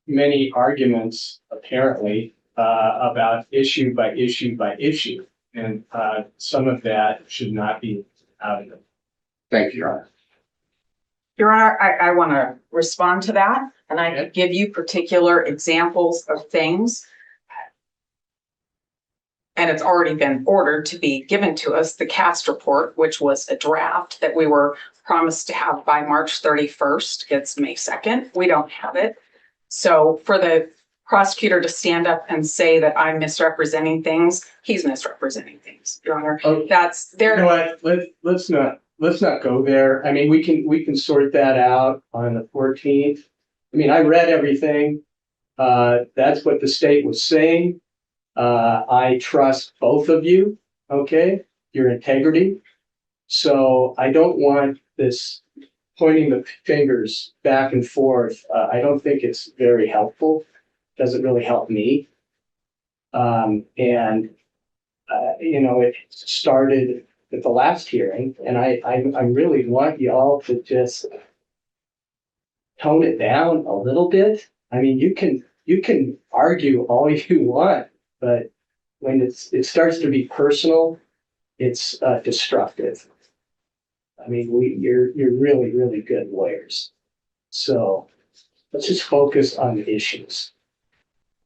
many arguments apparently about issue by issue by issue, and some of that should not be out of it. Thank you, Your Honor. Your Honor, I want to respond to that, and I could give you particular examples of things. And it's already been ordered to be given to us, the CAST report, which was a draft that we were promised to have by March 31st. It's May 2nd. We don't have it. So for the prosecutor to stand up and say that I'm misrepresenting things, he's misrepresenting things, Your Honor. Oh, that's there. You know what? Let's not go there. I mean, we can sort that out on the 14th. I mean, I read everything. That's what the state was saying. I trust both of you, okay, your integrity. So I don't want this pointing the fingers back and forth. I don't think it's very helpful. Doesn't really help me. You know, it started at the last hearing, and I really want y'all to just tone it down a little bit. I mean, you can argue all you want, but when it starts to be personal, it's destructive. I mean, you're really, really good lawyers. So let's just focus on the issues.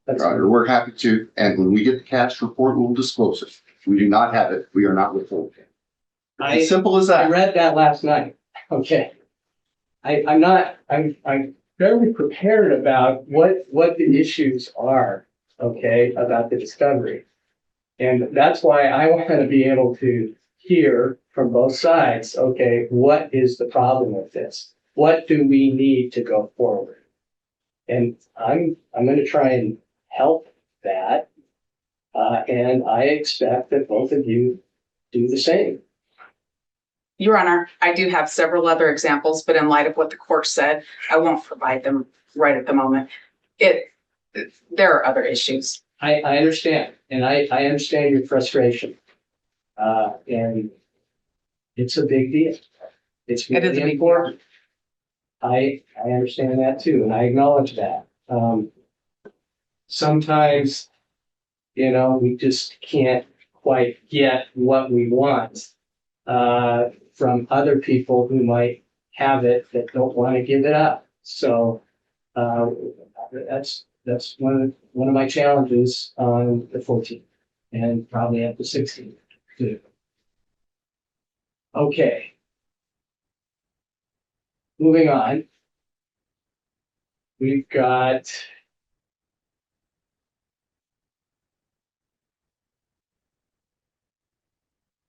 That's Your Honor, we're happy to, and when we get the CAST report, we'll disclose it. If we do not have it, we are not withholding. As simple as that. I read that last night. Okay. I'm very prepared about what the issues are, okay, about the discovery. And that's why I want to be able to hear from both sides, okay, what is the problem with this? What do we need to go forward? And I'm going to try and help that. And I expect that both of you do the same. Your Honor, I do have several other examples, but in light of what the court said, I won't provide them right at the moment. There are other issues. I understand, and I understand your frustration. And it's a big deal. It's It is a really big important. I understand that too, and I acknowledge that. Sometimes, you know, we just can't quite get what we want from other people who might have it that don't want to give it up. So that's one of my challenges on the 14th and probably at the 16th too. Okay. Moving on. We've got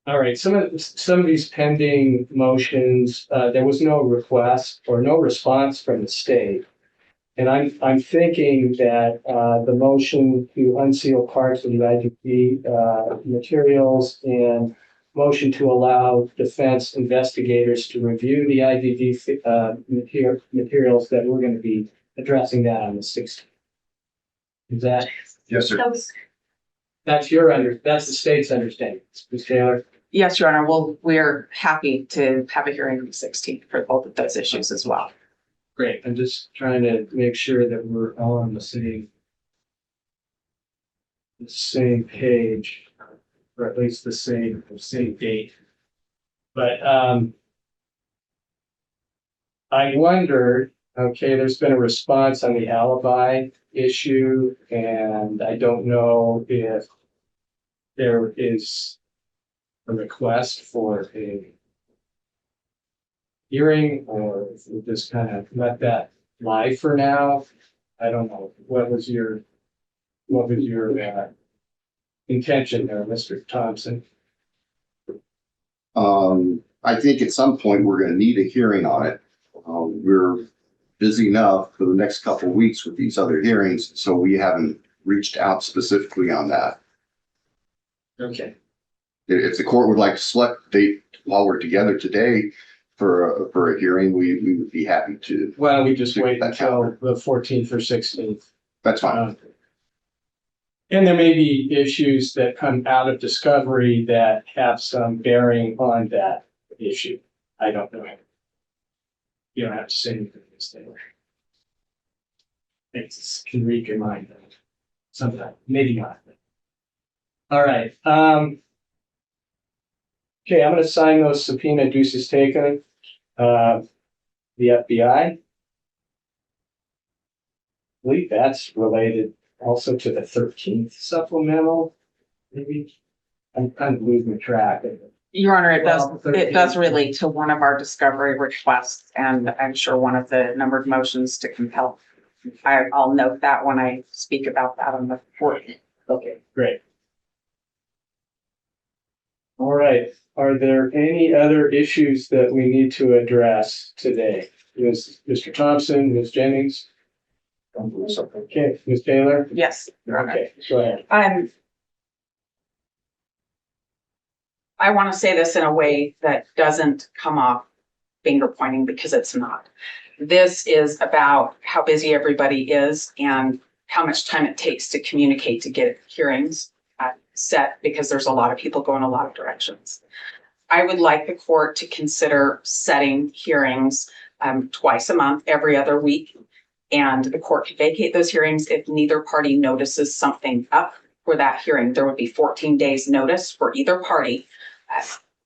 all right, some of these pending motions, there was no request or no response from the state. And I'm thinking that the motion to unseal parts of the IGP materials and motion to allow defense investigators to review the IDD materials, that we're going to be addressing that on the 16th. Is that? Yes, sir. That's the state's understanding, Ms. Taylor. Yes, Your Honor. Well, we're happy to have a hearing on the 16th for both of those issues as well. Great. I'm just trying to make sure that we're all on the same page, or at least the same date. But I wondered, okay, there's been a response on the alibi issue, and I don't know if there is a request for a hearing, or if we just kind of let that lie for now. I don't know. What was your intention there, Mr. Thompson? I think at some point we're going to need a hearing on it. We're busy enough for the next couple of weeks with these other hearings, so we haven't reached out specifically on that. Okay. If the court would like to select a date while we're together today for a hearing, we would be happy to. Why don't we just wait that until the 14th or 16th? That's fine. And there may be issues that come out of discovery that have some bearing on that issue. I don't know. You don't have to say anything, Ms. Taylor. it can read your mind sometimes, maybe not. All right, okay, I'm gonna sign those subpoena deuces taken, the FBI. I believe that's related also to the 13th supplemental, maybe. I'm kind of losing track of it. Your Honor, it Well, does relate to one of our discovery requests, and I'm sure one of the numbered motions to compel. I'll note that when I speak about that on the 14th. Okay, great. All right, are there any other issues that we need to address today? Mr. Thompson, Ms. Jennings? Okay, Ms. Taylor? Yes, Your Honor. Okay, go ahead. I want to say this in a way that doesn't come off finger pointing, because it's not. This is about how busy everybody is and how much time it takes to communicate to get hearings set, because there's a lot of people going a lot of directions. I would like the court to consider setting hearings twice a month, every other week. And the court can vacate those hearings if neither party notices something up for that hearing. There would be 14 days notice for either party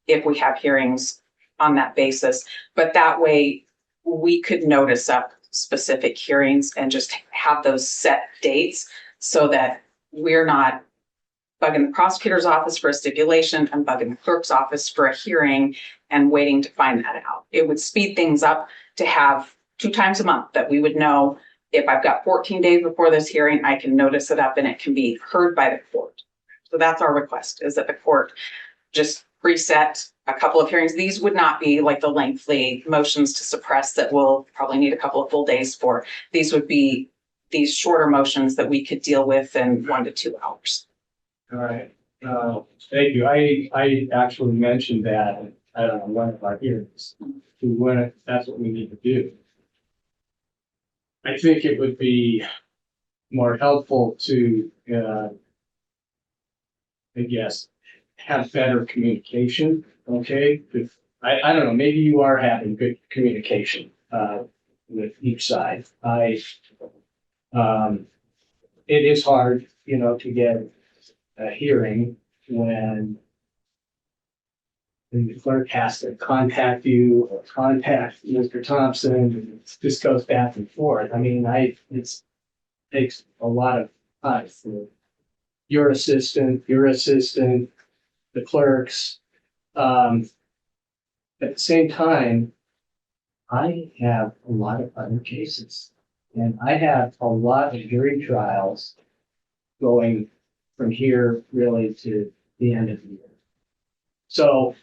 if we have hearings on that basis. But that way we could notice up specific hearings and just have those set dates so that we're not bugging the prosecutor's office for a stipulation and bugging the clerk's office for a hearing and waiting to find that out. It would speed things up to have 2 times a month that we would know if I've got 14 days before this hearing, I can notice it up and it can be heard by the court. So that's our request, is that the court just reset a couple of hearings. These would not be like the lengthy motions to suppress that we'll probably need a couple of full days for. These would be these shorter motions that we could deal with in 1 to 2 hours. All right, thank you. I actually mentioned that, I don't know, one of our hearings, that's what we need to do. I think it would be more helpful to, I guess, have better communication, okay? I don't know, maybe you are having good communication, with each side. It is hard, to get a hearing when the clerk has to contact you or contact Mr. Thompson. This goes back and forth. I mean, it takes a lot of time for your assistant, the clerks. At the same time, I have a lot of other cases, and I have a lot of jury trials going from here really to the end of the year. So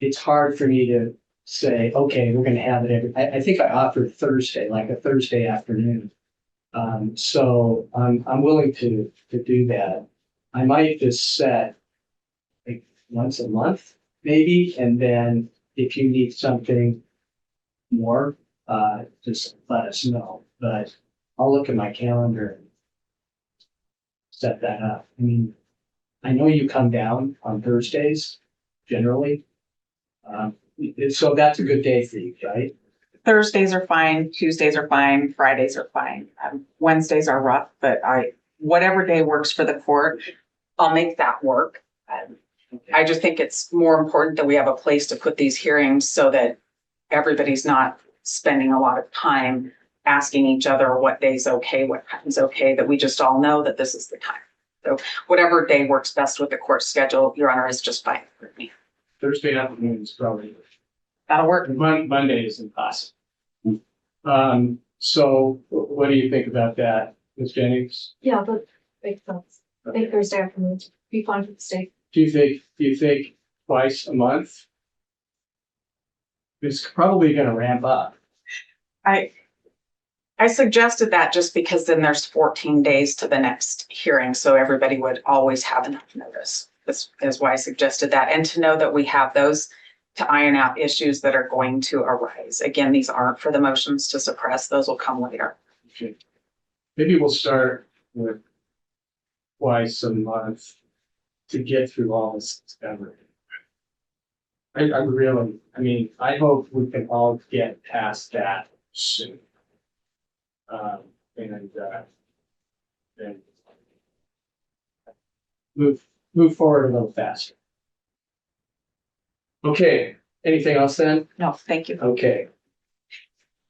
it's hard for me to say, okay, we're gonna have it I think I offered Thursday, like a Thursday afternoon. So I'm willing to do that. I might just set like once a month, maybe, and then if you need something more, just let us know. But I'll look at my calendar and set that up. I mean, I know you come down on Thursdays generally. So that's a good day for you, right? Thursdays are fine, Tuesdays are fine, Fridays are fine. Wednesdays are rough, but whatever day works for the court, I'll make that work. I just think it's more important that we have a place to put these hearings so that everybody's not spending a lot of time asking each other what day's okay, what time's okay, that we just all know that this is the time. So whatever day works best with the court schedule, Your Honor, is just fine with me. Thursday afternoon is probably. That'll work. Monday is impossible. So what do you think about that, Ms. Jennings? Yeah, that makes sense. I think Thursday afternoon would be fine for the state. Do you think twice a month? It's probably gonna ramp up. I suggested that just because then there's 14 days to the next hearing, so everybody would always have enough notice. This is why I suggested that, and to know that we have those to iron out issues that are going to arise. Again, these aren't for the motions to suppress, those will come later. Okay. Maybe we'll start with twice a month to get through all this discovery. I hope we can all get past that soon. Move forward a little faster. Okay, anything else then? No, thank you. Okay.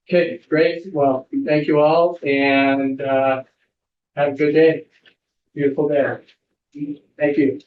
Okay, great. Well, thank you all and have a good day. Beautiful day. Thank you.